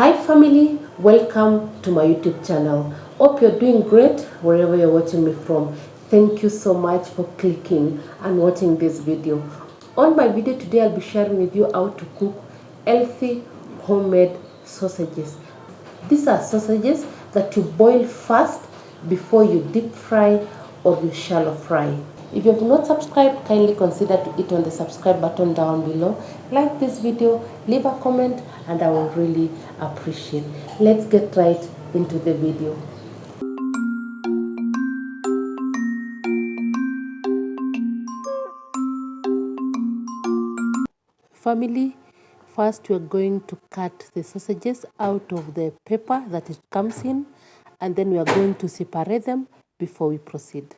Hi family, welcome to my YouTube channel. Hope you're doing great wherever you're watching me from. Thank you so much for clicking and watching this video. On my video today, I'll be sharing with you how to cook healthy homemade sausages. These are sausages that you boil first before you deep fry or you shallow fry. If you have not subscribed, kindly consider to hit on the subscribe button down below. Like this video, leave a comment, and I will really appreciate. Let's get right into the video. Family, first we're going to cut the sausages out of the paper that it comes in, and then we are going to separate them before we proceed.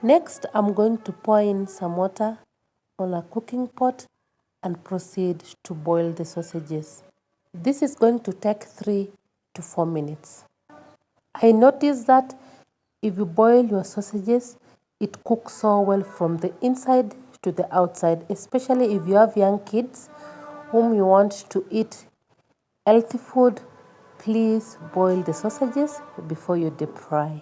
Next, I'm going to pour in some water on a cooking pot and proceed to boil the sausages. This is going to take 3 to 4 minutes. I noticed that if you boil your sausages, it cooks so well from the inside to the outside, especially if you have young kids whom you want to eat healthy food. Please boil the sausages before you deep fry.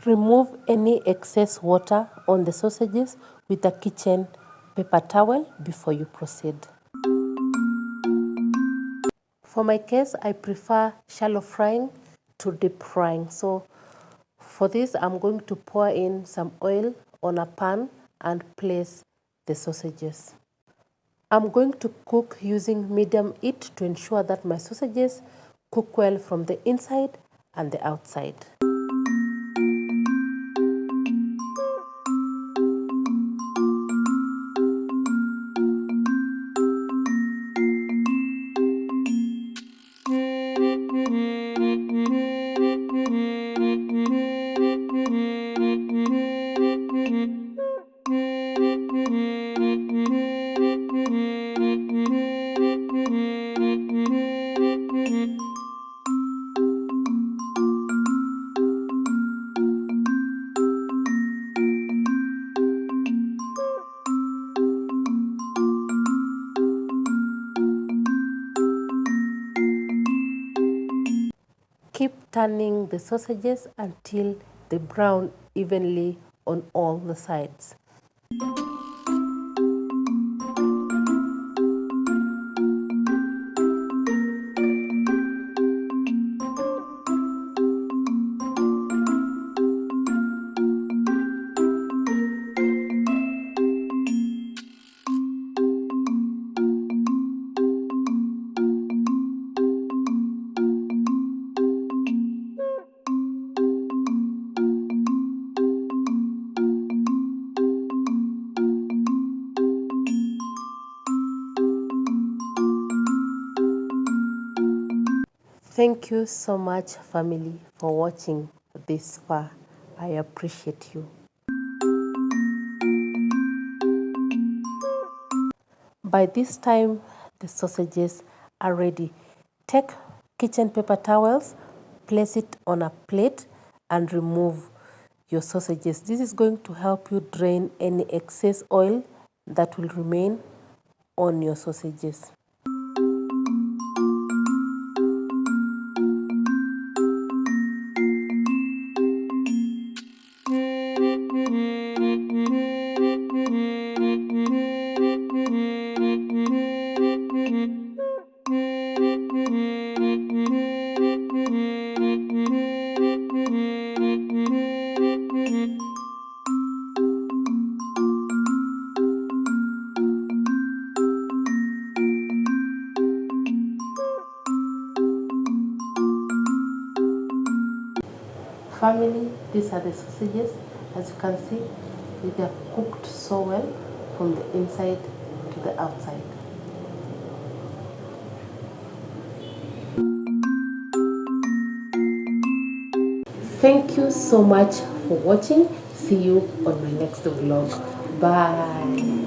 Remove any excess water on the sausages with a kitchen paper towel before you proceed. For my case, I prefer shallow frying to deep frying. So for this, I'm going to pour in some oil on a pan and place the sausages. I'm going to cook using medium heat to ensure that my sausages cook well from the inside and the outside. turning the sausages until they brown evenly on all the sides. Thank you so much, family, for watching this far. I appreciate you. By this time, the sausages are ready. Take kitchen paper towels, place it on a plate, and remove your sausages. This is going to help you drain any excess oil that will remain on your sausages. Family, these are the sausages. As you can see, they are cooked so well from the inside to the outside. Thank you so much for watching. See you on my next vlog. Bye.